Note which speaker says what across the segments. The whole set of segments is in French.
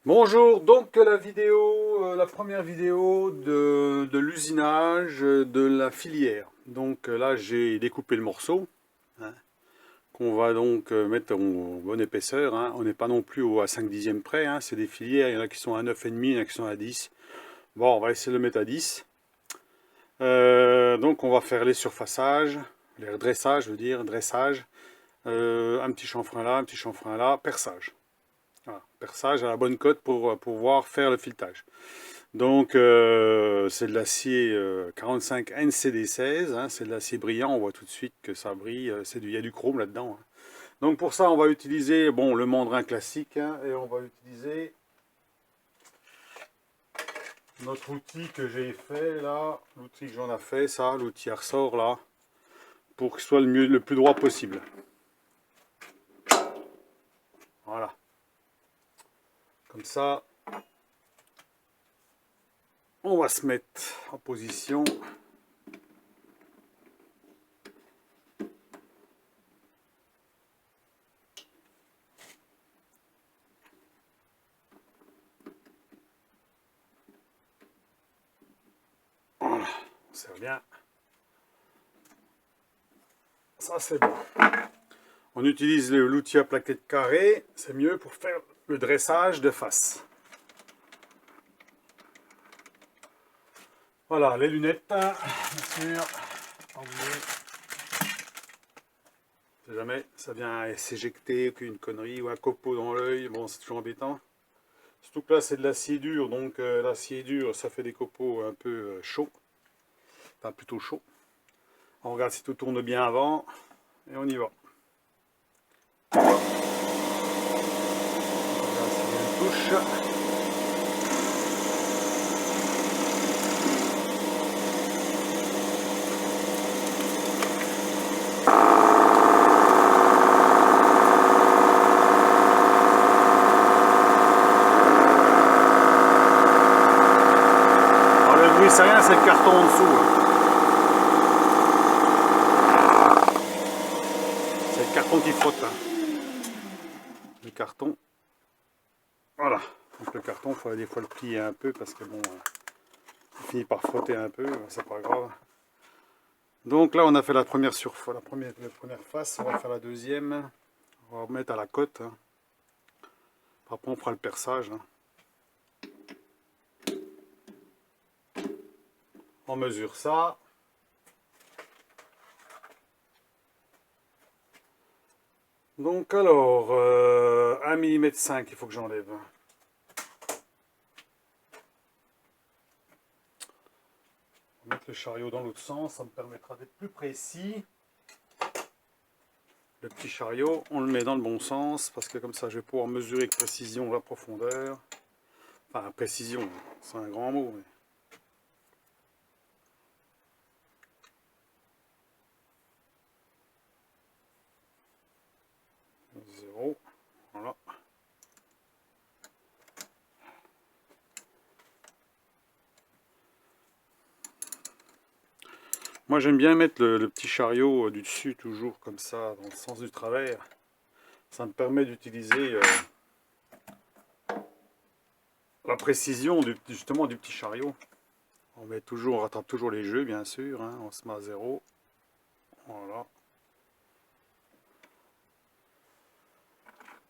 Speaker 1: Bonjour, donc la première vidéo de l'usinage de la filière. Donc là j'ai découpé le morceau, hein, qu'on va donc mettre en bonne épaisseur, hein. On n'est pas non plus à 5 dixièmes près, hein. C'est des filières, il y en a qui sont à 9,5, il y en a qui sont à 10. Bon, on va essayer de le mettre à 10. Donc on va faire les surfaçages, les redressages, je veux dire, dressage, un petit chanfrein là, un petit chanfrein là, perçage. Voilà, perçage à la bonne cote pour pouvoir faire le filetage. Donc c'est de l'acier 45 NCD16, hein, c'est de l'acier brillant, on voit tout de suite que ça brille, il y a du chrome là-dedans, hein. Donc pour ça on va utiliser bon, le mandrin classique, hein, et on va utiliser notre outil que j'ai fait là, l'outil que j'en ai fait, ça, l'outil ressort là, pour que ce soit le plus droit possible. Voilà. Comme ça, on va se mettre en position. Voilà, on serre bien. Ça c'est bon. On utilise l'outil à plaquettes carrées, c'est mieux pour faire le dressage de face. Voilà, les lunettes, bien sûr, pas oublier. Si jamais ça vient s'éjecter, qu'une connerie ou un copeau dans l'œil, bon c'est toujours embêtant. Surtout que là c'est de l'acier dur, donc l'acier dur ça fait des copeaux un peu chauds, enfin plutôt chauds. On regarde si tout tourne bien avant et on y va. On regarde s'il y a une touche. C'est rien, c'est le carton en dessous, hein. C'est le carton qui frotte, hein. Le carton. Voilà. Donc le carton, il faut des fois le plier un peu parce que bon, il finit par frotter un peu, c'est pas grave. Donc là, on a fait la première face, on va faire la deuxième. On va remettre à la cote, hein. Après, on fera le perçage, hein. On mesure ça. Donc alors, 1 mm 5, il faut que j'enlève. On va mettre le chariot dans l'autre sens, ça me permettra d'être plus précis. Le petit chariot, on le met dans le bon sens, parce que comme ça je vais pouvoir mesurer avec précision la profondeur. Enfin, précision, c'est un grand mot, mais... 0, voilà. Moi j'aime bien mettre le petit chariot du dessus toujours comme ça, dans le sens du travers. Ça me permet d'utiliser la précision justement du petit chariot. On met toujours, on rattrape toujours les jeux bien sûr, hein, on se met à 0. Voilà.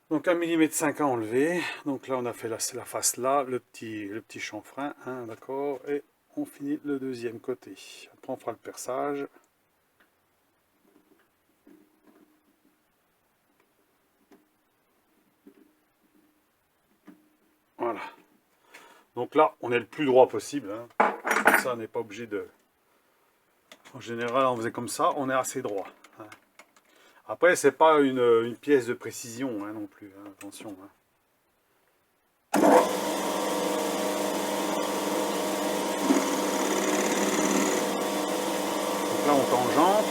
Speaker 1: Donc 1 mm 5 à enlever. Donc là on a fait la face là, le petit chanfrein, hein, d'accord. Et on finit le deuxième côté. Après on fera le perçage. Voilà. Donc là on est le plus droit possible, hein. Comme ça on n'est pas obligé de... En général on faisait comme ça, on est assez droit, hein. Après c'est pas une pièce de précision, hein, non plus, hein, attention, hein. Donc là on tangente.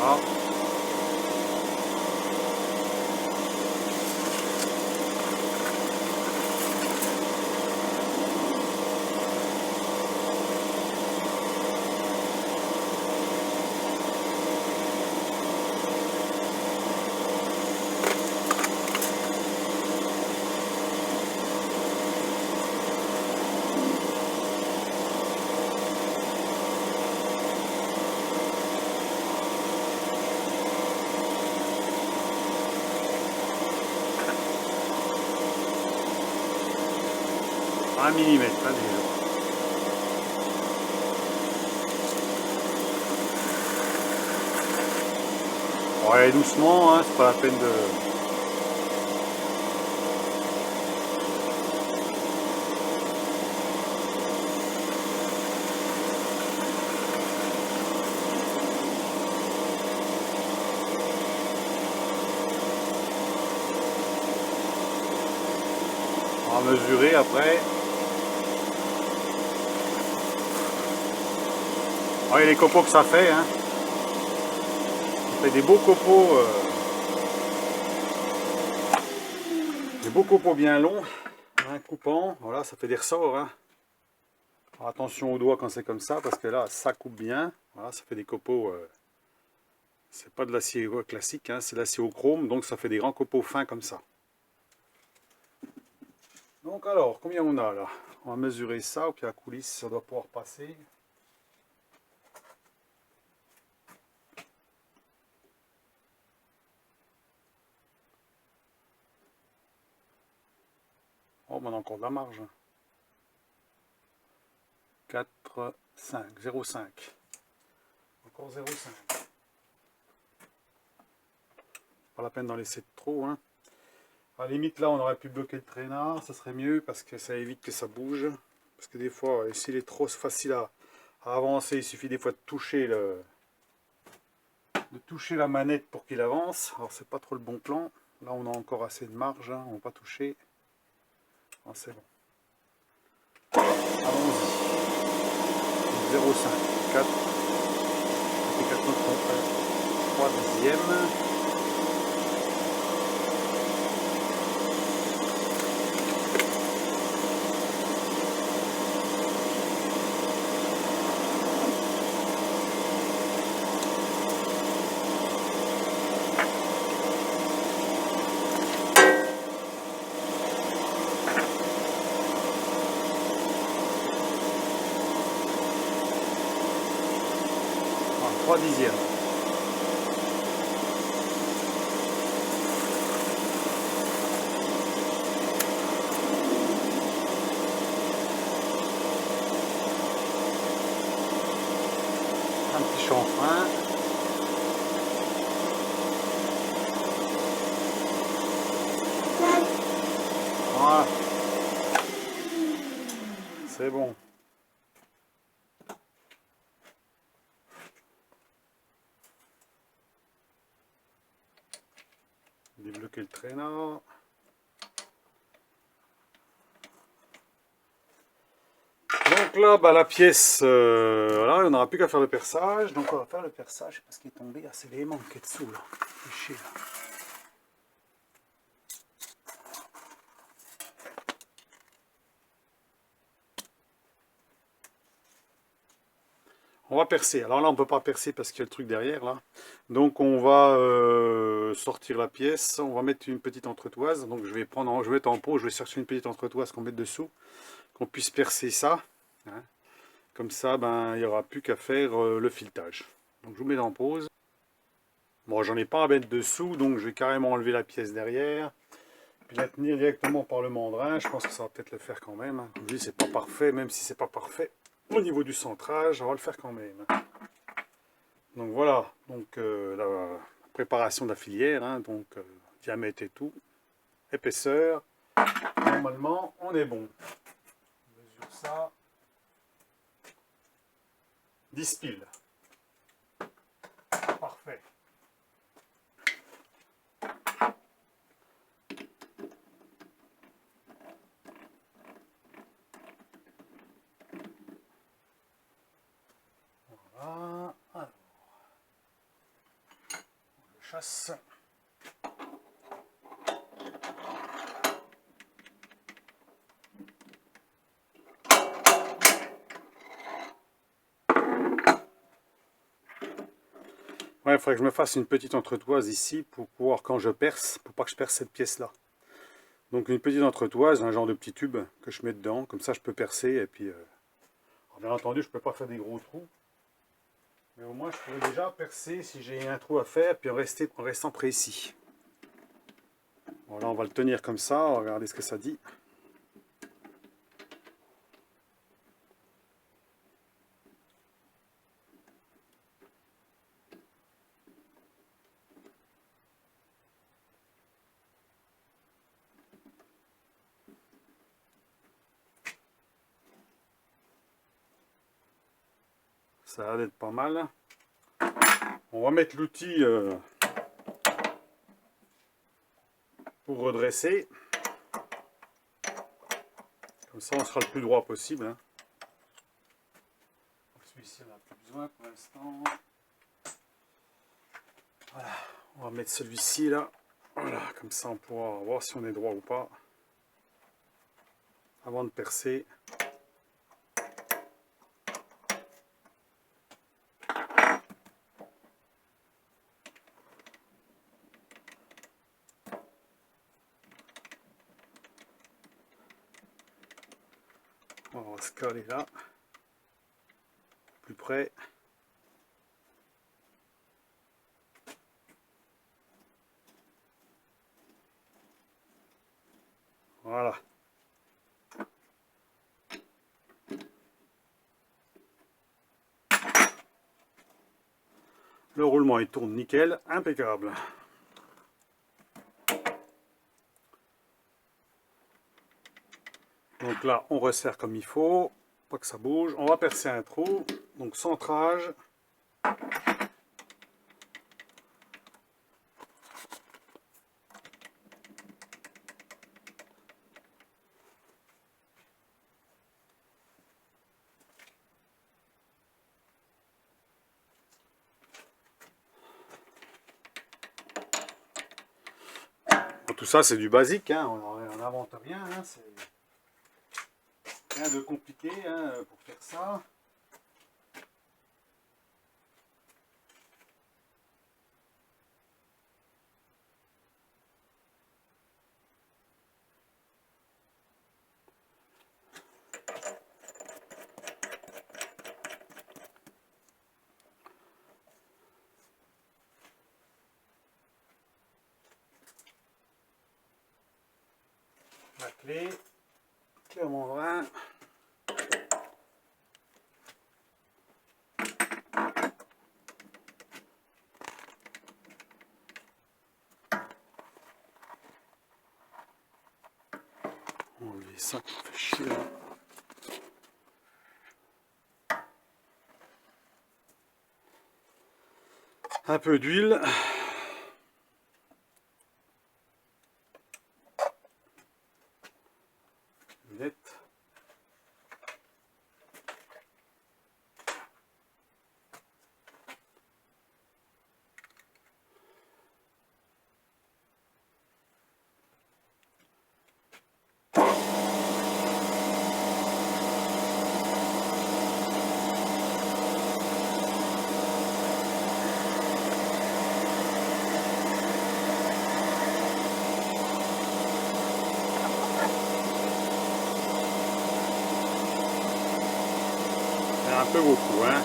Speaker 1: Voilà. 1 mm, hein, déjà. Ouais, doucement, hein, c'est pas la peine de... On va mesurer après. Ouais, les copeaux que ça fait, hein. Ça fait des beaux copeaux bien longs, hein, coupant. Voilà, ça fait des ressorts, hein. Alors, attention aux doigts quand c'est comme ça, parce que là, ça coupe bien. Voilà, ça fait des copeaux. C'est pas de l'acier classique, hein, c'est de l'acier au chrome, donc ça fait des grands copeaux fins comme ça. Donc alors, combien on a là? On va mesurer ça, au pied à coulisse, ça doit pouvoir passer. Oh, on a encore de la marge. 4, 5, 0,5. Encore 0,5. Pas la peine d'en laisser trop, hein. À la limite, là, on aurait pu bloquer le traînard, ça serait mieux parce que ça évite que ça bouge. Parce que des fois, s'il est trop facile à avancer, il suffit des fois de toucher la manette pour qu'il avance. Alors, c'est pas trop le bon plan. Là, on a encore assez de marge, hein, on va pas toucher. Ah, c'est bon. Allons-y. 0,5, 4. 4 notes contre 3 dixièmes. Voilà, 3 dixièmes. Un petit chanfrein. Voilà. C'est bon. Débloquer le traînard. Donc là, bah, la pièce, voilà, on n'aura plus qu'à faire le perçage. Donc on va faire le perçage parce qu'il est tombé. Ah, c'est l'élément qui est dessous là. C'est chier, là. On va percer. Alors là, on ne peut pas percer parce qu'il y a le truc derrière là. Donc on va sortir la pièce. On va mettre une petite entretoise. Donc je vais mettre en pot. Je vais chercher une petite entretoise qu'on mette dessous, qu'on puisse percer ça. Hein. Comme ça, ben, il n'y aura plus qu'à faire le filetage. Donc je vous mets en pause. Bon, j'en ai pas à mettre dessous, donc je vais carrément enlever la pièce derrière. Puis la tenir directement par le mandrin. Je pense que ça va peut-être le faire quand même. Comme je dis, c'est pas parfait, même si c'est pas parfait. Au niveau du centrage, on va le faire quand même. Donc voilà, donc la préparation de la filière, hein, donc diamètre et tout, épaisseur. Normalement, on est bon. On mesure ça. 10 piles. Parfait. Voilà. Alors, on le chasse. Ouais, il faudrait que je me fasse une petite entretoise ici pour pouvoir, quand je perce, pour pas que je perce cette pièce-là. Donc une petite entretoise, un genre de petit tube que je mets dedans, comme ça je peux percer et puis... bien entendu, je ne peux pas faire des gros trous. Mais au moins, je pourrais déjà percer si j'ai un trou à faire, puis en restant précis. Voilà, on va le tenir comme ça, regardez ce que ça dit. Ça a l'air d'être pas mal. On va mettre l'outil pour redresser. Comme ça, on sera le plus droit possible. Hein. Celui-ci, on n'a plus besoin pour l'instant. Voilà. On va mettre celui-ci là. Voilà, comme ça, on pourra voir si on est droit ou pas. Avant de percer. On va se caler là, plus près. Voilà. Le roulement il tourne nickel, impeccable. Donc là, on resserre comme il faut, pas que ça bouge. On va percer un trou, donc centrage. Bon, tout ça, c'est du basique, hein. On n'invente rien, hein. C'est rien de compliqué hein, pour faire ça. La clé en mandrin. On va enlever ça qui fait chier là. Un peu d'huile. Un peu beaucoup, hein.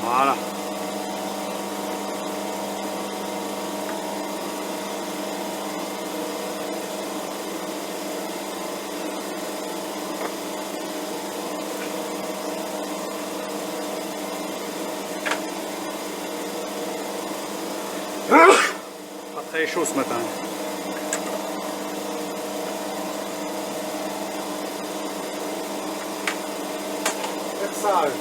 Speaker 1: Voilà. Pas très chaud ce matin. Perçage.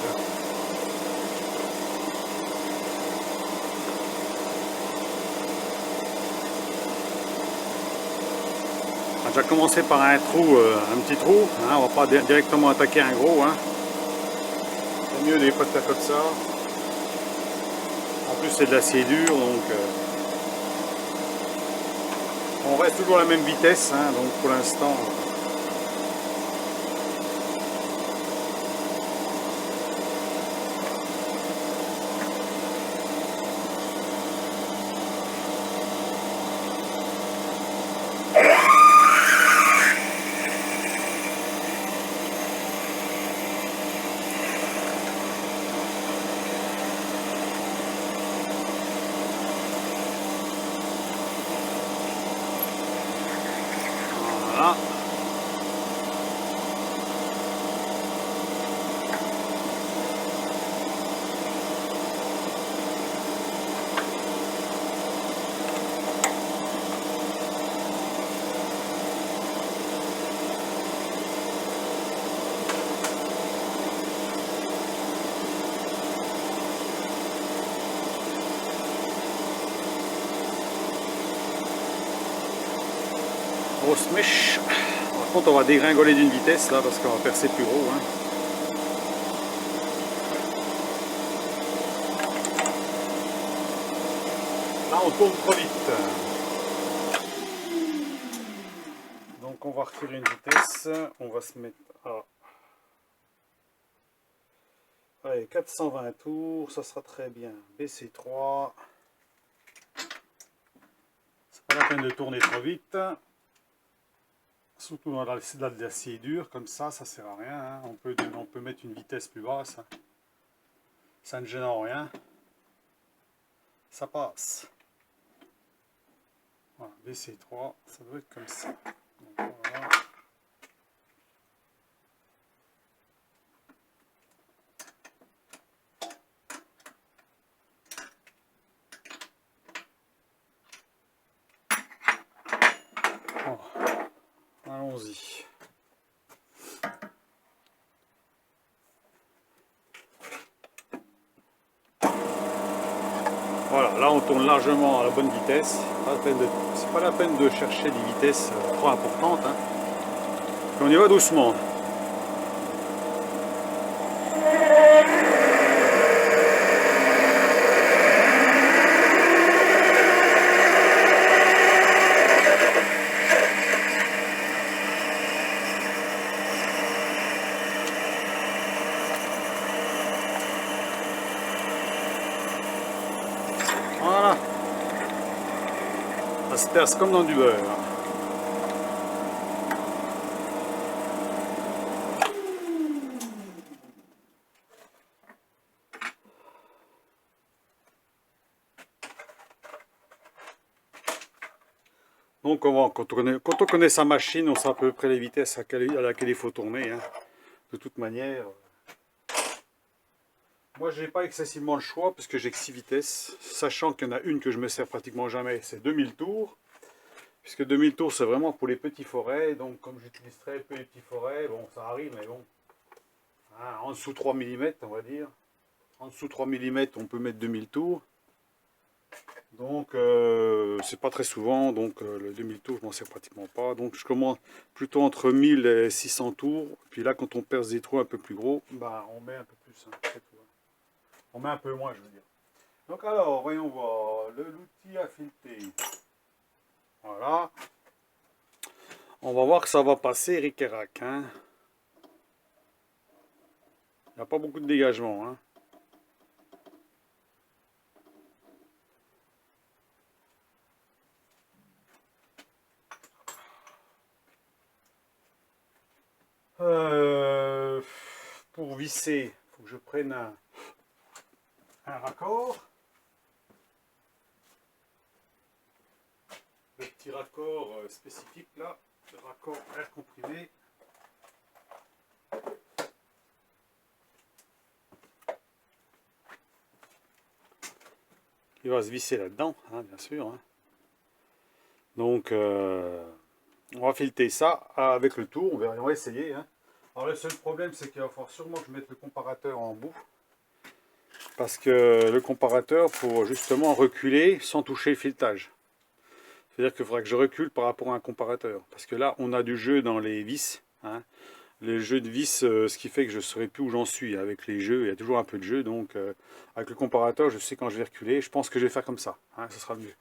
Speaker 1: On va déjà commencer par un trou, un petit trou, hein, on va pas directement attaquer un gros. Hein. C'est mieux des fois de faire comme ça. En plus c'est de l'acier dur, donc on reste toujours à la même vitesse, hein, donc pour l'instant. grosse mèche. Par contre, on va dégringoler d'une vitesse là parce qu'on va percer plus gros. Hein. Là, on tourne trop vite. Donc, on va retirer une vitesse. On va se mettre à allez, 420 tours. Ça sera très bien. BC3. C'est pas la peine de tourner trop vite. Surtout dans l'acier dur, comme ça sert à rien. Hein. On peut mettre une vitesse plus basse. Hein. Ça ne gêne en rien. Ça passe. Voilà, BC3, ça doit être comme ça. Donc, voilà. Oh. Allons-y. Voilà, là on tourne largement à la bonne vitesse. C'est pas la peine de chercher des vitesses trop importantes. Hein. On y va doucement. Voilà. Ça se perce comme dans du beurre. Donc quand on connaît sa machine, on sait à peu près les vitesses à laquelle il faut tourner. Hein. De toute manière, moi j'ai pas excessivement le choix parce que j'ai que 6 vitesses, sachant qu'il y en a une que je me sers pratiquement jamais, c'est 2000 tours. Puisque 2000 tours c'est vraiment pour les petits forêts, donc comme j'utilise très peu les petits forêts, bon ça arrive mais bon, hein, en dessous 3 mm on va dire, en dessous 3 mm on peut mettre 2000 tours. Donc c'est pas très souvent, donc le 2000 tours je m'en sers pratiquement pas, donc je commence plutôt entre 1000 et 600 tours, puis là quand on perce des trous un peu plus gros, bah on met un peu plus, hein, c'est tout, hein. On met un peu moins je veux dire. Donc alors, voyons voir, l'outil à fileter, voilà, on va voir que ça va passer ric et rac, hein. Il n'y a pas beaucoup de dégagement, hein. Pour visser, il faut que je prenne un raccord. Le petit raccord spécifique là, le raccord air comprimé. Il va se visser là-dedans, hein, bien sûr. Hein. Donc, on va fileter ça avec le tour, on va essayer. Hein. Alors le seul problème, c'est qu'il va falloir sûrement que je mette le comparateur en bout. Parce que le comparateur, faut justement reculer sans toucher le filetage. C'est-à-dire qu'il faudra que je recule par rapport à un comparateur. Parce que là, on a du jeu dans les vis. Hein. Les jeux de vis, ce qui fait que je ne saurais plus où j'en suis. Avec les jeux, il y a toujours un peu de jeu. Donc, avec le comparateur, je sais quand je vais reculer. Je pense que je vais faire comme ça. Hein, ce sera mieux.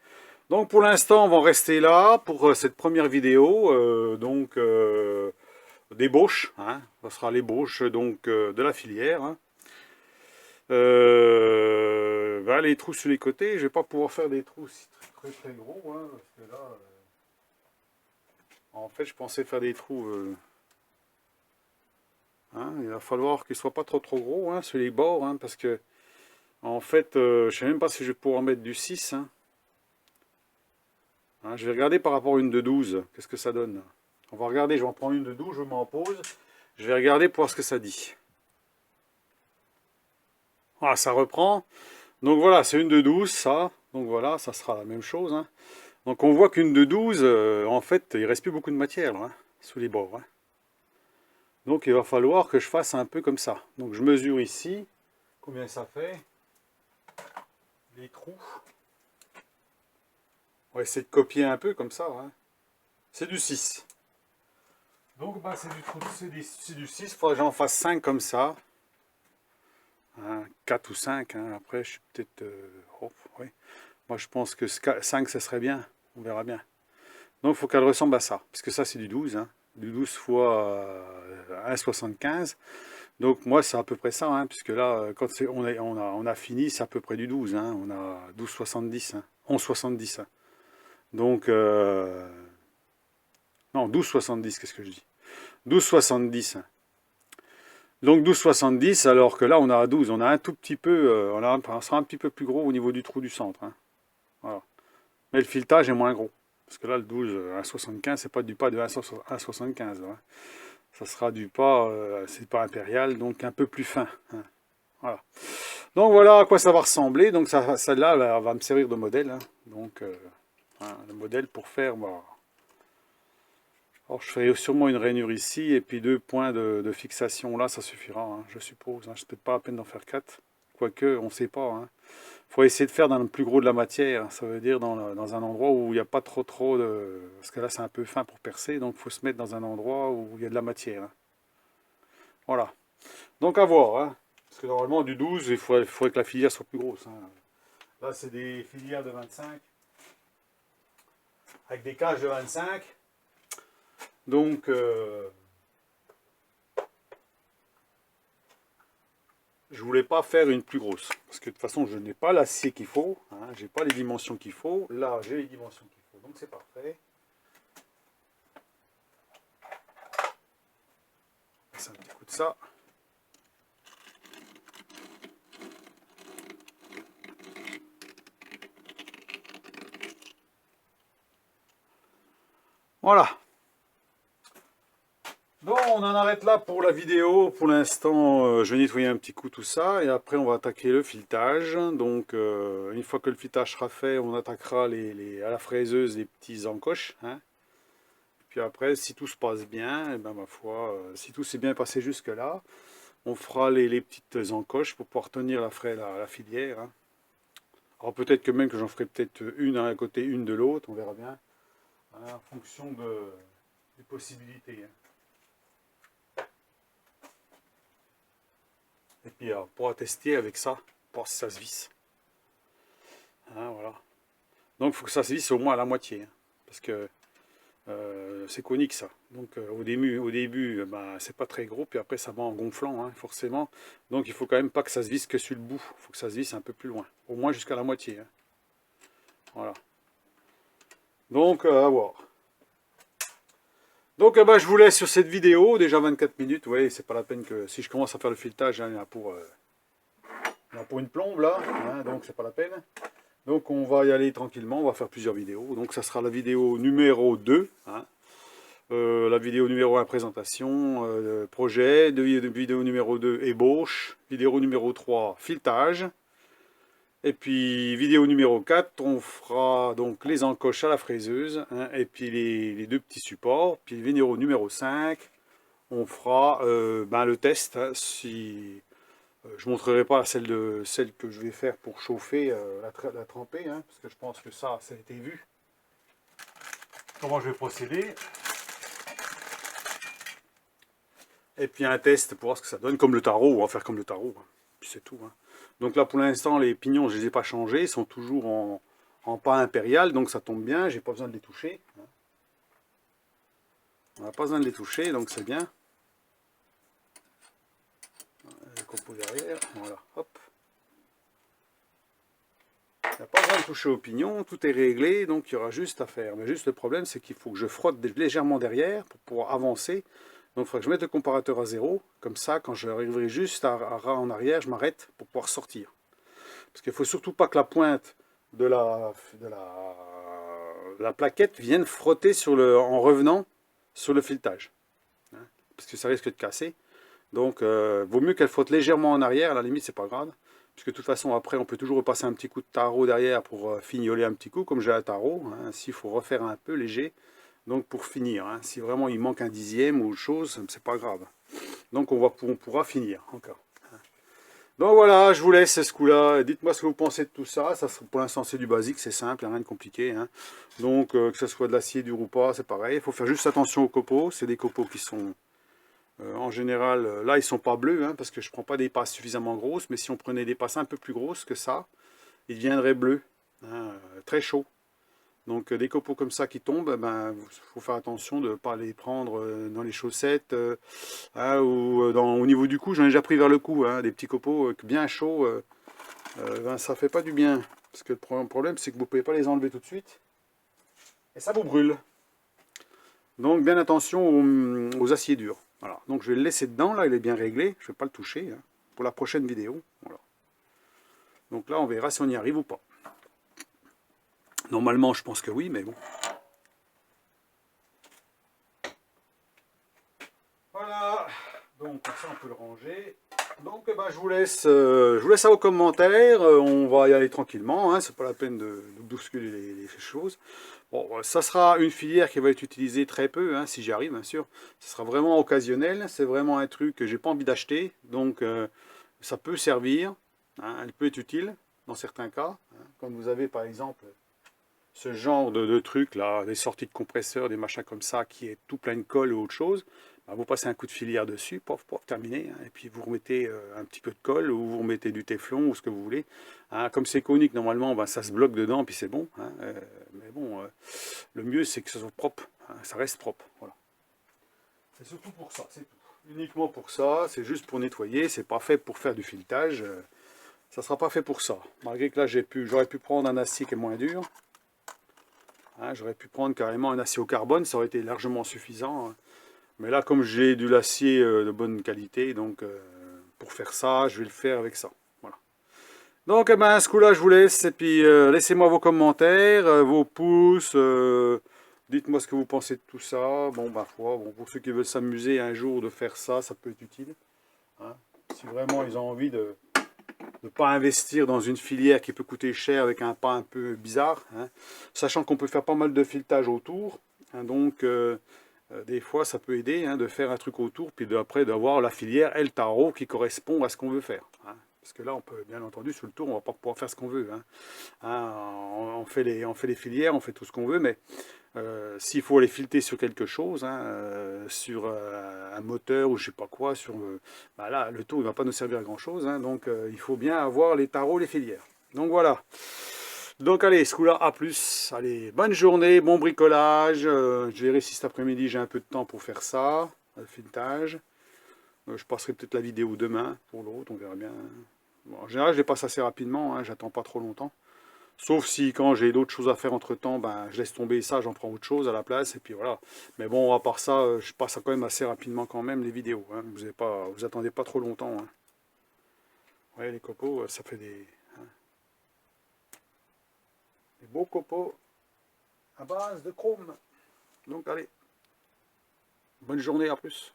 Speaker 1: Donc, pour l'instant, on va en rester là pour cette première vidéo. D'ébauche. Hein. Ça sera l'ébauche de la filière. Hein. Les trous sur les côtés, je ne vais pas pouvoir faire des trous très gros, hein, parce que là, en fait, je pensais faire des trous. Hein, il va falloir qu'ils ne soient pas trop gros hein, sur les bords, hein, parce que en fait, je ne sais même pas si je vais pouvoir mettre du 6. Hein. Hein, je vais regarder par rapport à une de 12, qu'est-ce que ça donne. On va regarder, je vais en prendre une de 12, je m'en pose. Je vais regarder pour voir ce que ça dit. Voilà, ça reprend. Donc voilà, c'est une de 12, ça. Donc voilà, ça sera la même chose. Hein. Donc on voit qu'une de 12, en fait, il ne reste plus beaucoup de matière là, hein, sous les bords. Hein. Donc il va falloir que je fasse un peu comme ça. Donc je mesure ici, combien ça fait. Les trous. On va essayer de copier un peu comme ça. Hein. c'est du 6. Donc bah, c'est du 6, il faudrait que j'en fasse 5 comme ça. Hein, 4 ou 5, hein. Après je suis peut-être... oui. Moi je pense que 5 ça serait bien, on verra bien. Donc il faut qu'elle ressemble à ça, parce que ça c'est du 12, hein. Du 12 fois 1,75. Donc moi c'est à peu près ça, hein, puisque là quand on a fini c'est à peu près du 12, hein. On a 12,70, hein, 11,70. Hein. Donc non 12,70, qu'est-ce que je dis? 12,70. Hein. Donc 12,70 alors que là on a à 12, on a un tout petit peu, on sera un petit peu plus gros au niveau du trou du centre. Hein. Voilà. Mais le filetage est moins gros. Parce que là, le 12 1,75, c'est pas du pas de 1,75. Hein. Ça sera du pas, c'est pas impérial, donc un peu plus fin. Hein. Voilà. Donc voilà à quoi ça va ressembler. Donc celle-là, elle va me servir de modèle. Hein. Donc hein, le modèle pour faire. Bah, alors je ferai sûrement une rainure ici et puis 2 points de fixation là, ça suffira, hein, je suppose. Hein. Je ne peut-être pas la peine d'en faire 4. Quoique, on ne sait pas. Hein. Faut essayer de faire dans le plus gros de la matière, ça veut dire dans un endroit où il n'y a pas trop de... Parce que là c'est un peu fin pour percer, donc il faut se mettre dans un endroit où il y a de la matière. Hein. Voilà. Donc à voir, hein. Parce que normalement du 12, il faudrait que la filière soit plus grosse. Hein. Là c'est des filières de 25, avec des cages de 25. Donc... je voulais pas faire une plus grosse, parce que de toute façon je n'ai pas l'acier qu'il faut, hein, j'ai pas les dimensions qu'il faut, là j'ai les dimensions qu'il faut, donc c'est parfait. C'est un petit coup de ça. Voilà. Bon, on en arrête là pour la vidéo. Pour l'instant, je vais nettoyer un petit coup tout ça. Et après, on va attaquer le filetage. Donc, une fois que le filetage sera fait, on attaquera à la fraiseuse les petits encoches. Hein. Puis après, si tout se passe bien, et ben, ma foi, si tout s'est bien passé jusque-là, on fera les petites encoches pour pouvoir tenir la filière. Hein. Alors peut-être que même que j'en ferai peut-être une d'un côté, une de l'autre. On verra bien. Hein, en fonction des possibilités. Hein. Et puis on pourra tester avec ça, voir si ça se visse. Hein, voilà. Donc il faut que ça se visse au moins à la moitié. Hein, parce que c'est conique ça. Donc au début ben, c'est pas très gros, puis après ça va en gonflant, hein, forcément. Donc il faut quand même pas que ça se visse que sur le bout. Il faut que ça se visse un peu plus loin. Au moins jusqu'à la moitié. Hein. Voilà. Donc à voir. Donc bah, je vous laisse sur cette vidéo, déjà 24 minutes, oui, c'est pas la peine que si je commence à faire le filetage, hein, il y en a pour une plombe là, hein, donc c'est pas la peine. Donc on va y aller tranquillement, on va faire plusieurs vidéos. Donc ça sera la vidéo numéro 2, hein, la vidéo numéro 1 présentation, projet, vidéo numéro 2 ébauche, vidéo numéro 3 filetage. Et puis vidéo numéro 4, on fera donc les encoches à la fraiseuse, hein, et puis les deux petits supports. Puis vidéo numéro 5, on fera ben, le test. Hein, si, je ne montrerai pas celle que je vais faire pour chauffer, la tremper, hein, parce que je pense que ça a été vu. Comment je vais procéder. Et puis un test pour voir ce que ça donne, comme le tarot, on va faire comme le tarot, hein, puis c'est tout. Hein. Donc là pour l'instant les pignons je ne les ai pas changés, ils sont toujours en pas impérial, donc ça tombe bien, j'ai pas besoin de les toucher. On n'a pas besoin de les toucher, donc c'est bien. Le copeau derrière, voilà, hop. Il n'y a pas besoin de toucher au pignon, tout est réglé, donc il y aura juste à faire. Mais juste le problème c'est qu'il faut que je frotte légèrement derrière pour pouvoir avancer. Donc il faudra que je mette le comparateur à 0, comme ça quand j'arriverai juste en arrière, je m'arrête pour pouvoir sortir. Parce qu'il ne faut surtout pas que la pointe de la plaquette vienne frotter en revenant sur le filetage. Hein, parce que ça risque de casser. Donc vaut mieux qu'elle frotte légèrement en arrière, à la limite c'est pas grave. Puisque de toute façon après on peut toujours repasser un petit coup de tarot derrière pour fignoler un petit coup, comme j'ai un tarot. Hein, s'il faut refaire un peu léger. Donc pour finir, hein, si vraiment il manque un dixième ou autre chose, c'est pas grave. Donc on pourra finir encore. Donc voilà, je vous laisse ce coup-là. Dites-moi ce que vous pensez de tout ça. Pour l'instant, c'est du basique, c'est simple, rien de compliqué, hein. Donc, que ce soit de l'acier dur ou pas, c'est pareil. Il faut faire juste attention aux copeaux. C'est des copeaux qui sont, en général, là, ils sont pas bleus, hein, parce que je prends pas des passes suffisamment grosses. Mais si on prenait des passes un peu plus grosses que ça, ils deviendraient bleus, hein, très chauds. Donc des copeaux comme ça qui tombent, ben, faut faire attention de ne pas les prendre dans les chaussettes hein, ou au niveau du cou. J'en ai déjà pris vers le cou, hein, des petits copeaux bien chauds, ben, ça fait pas du bien. Parce que le problème, c'est que vous ne pouvez pas les enlever tout de suite et ça vous brûle. Donc bien attention aux aciers durs. Voilà. Donc je vais le laisser dedans, là il est bien réglé, je ne vais pas le toucher hein, pour la prochaine vidéo. Voilà. Donc là on verra si on y arrive ou pas. Normalement je pense que oui, mais bon. Voilà, donc ça on peut le ranger. Donc ben, je vous laisse ça aux commentaires, on va y aller tranquillement, hein, c'est pas la peine de bousculer les choses. Bon, ça sera une filière qui va être utilisée très peu, hein, si j'y arrive bien sûr. Ce sera vraiment occasionnel, c'est vraiment un truc que j'ai pas envie d'acheter, donc ça peut servir, hein, elle peut être utile dans certains cas, hein, comme vous avez par exemple ce genre de truc là, des sorties de compresseurs, des machins comme ça, qui est tout plein de colle ou autre chose, ben, vous passez un coup de filière dessus, pof, pof, terminé, hein, et puis vous remettez un petit peu de colle, ou vous remettez du téflon, ou ce que vous voulez. Hein, comme c'est conique, normalement, ben, ça se bloque dedans, puis c'est bon. Hein, mais bon, le mieux c'est que ça soit propre, hein, ça reste propre. Voilà. C'est surtout pour ça, c'est tout. Uniquement pour ça, c'est juste pour nettoyer, c'est pas fait pour faire du filetage, ça sera pas fait pour ça. Malgré que là j'aurais pu prendre un acier qui est moins dur. Hein, j'aurais pu prendre carrément un acier au carbone, ça aurait été largement suffisant. Hein. Mais là, comme j'ai de l'acier de bonne qualité, donc pour faire ça, je vais le faire avec ça. Voilà. Donc, eh ben, ce coup-là, je vous laisse. Et puis, laissez-moi vos commentaires, vos pouces. Dites-moi ce que vous pensez de tout ça. Bon, ma foi, bon, pour ceux qui veulent s'amuser un jour de faire ça, ça peut être utile. Hein. Si vraiment ils ont envie de ne pas investir dans une filière qui peut coûter cher avec un pas un peu bizarre, hein, sachant qu'on peut faire pas mal de filetage autour, hein, donc des fois ça peut aider hein, de faire un truc autour, puis après d'avoir la filière El Taro qui correspond à ce qu'on veut faire. Hein. Parce que là, on peut, bien entendu, sur le tour, on ne va pas pouvoir faire ce qu'on veut. Hein. Hein, on fait les filières, on fait tout ce qu'on veut, mais s'il faut les fileter sur quelque chose, hein, sur un moteur ou je sais pas quoi, bah là, le tour ne va pas nous servir à grand chose, hein, donc il faut bien avoir les tarots, les filières. Donc voilà. Donc allez, ce coup-là, à plus. Allez, bonne journée, bon bricolage. Je verrai si cet après-midi j'ai un peu de temps pour faire ça, le filetage. Je passerai peut-être la vidéo demain pour l'autre, on verra bien. Bon, en général, je les passe assez rapidement, hein, j'attends pas trop longtemps. Sauf si quand j'ai d'autres choses à faire entre temps, ben, je laisse tomber ça, j'en prends autre chose à la place, et puis voilà. Mais bon, à part ça, je passe quand même assez rapidement quand même les vidéos. Hein. Vous attendez pas trop longtemps. Hein. Ouais, les copeaux, ça fait hein, des beaux copeaux à base de chrome. Donc allez, bonne journée, à plus.